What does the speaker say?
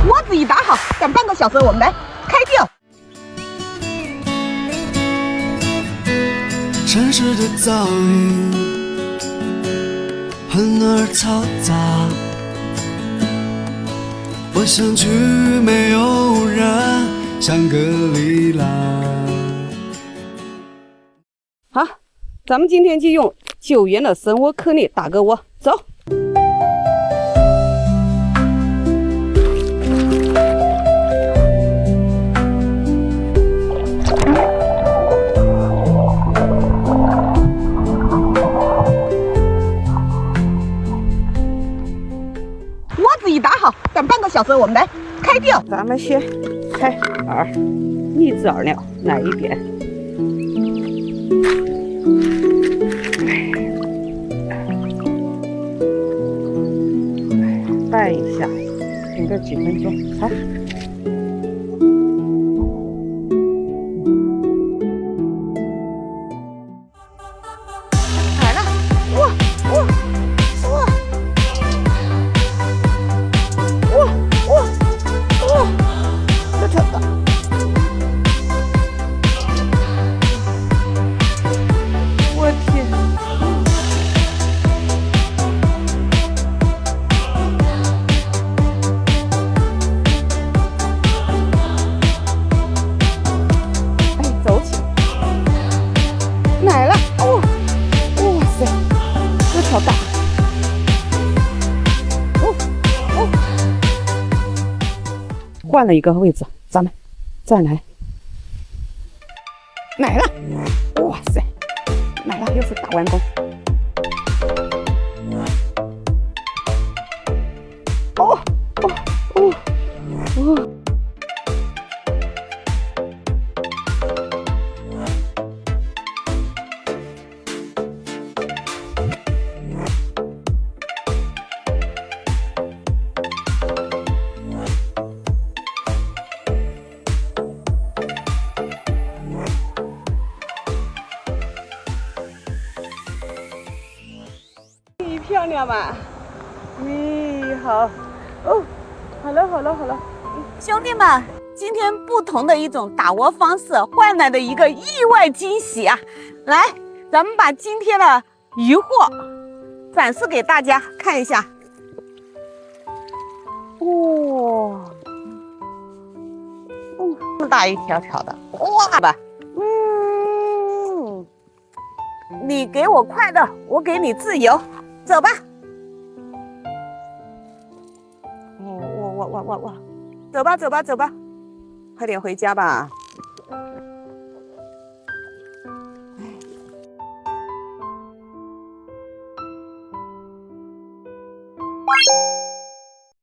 窝子一打好，等半个小时我们来开掉。城市的噪音很而嘈杂，我想去没有人，香格里拉。好，咱们今天就用9元的生窝颗粒打个窝，走。窝子一打好，等半个小时我们来开掉。咱们先开饵，1只饵料来一点。拌一下，停个几分钟。好，来了，哇哇哇哇哇哇！这条大，我天！来了，哦，哇塞，这条大，哦哦，换了一个位置，咱们再来，来了，哇塞，来了，又是大完工，哦哦哦哦。漂亮吧？好哦，好了好了好了，兄弟们，今天不同的一种打窝方式换来的一个意外惊喜啊！来，咱们把今天的渔获展示给大家看一下。哇，这么大一条条的，哇吧，你给我快乐，我给你自由。走吧，哇，走吧，走吧，走吧，快点回家吧。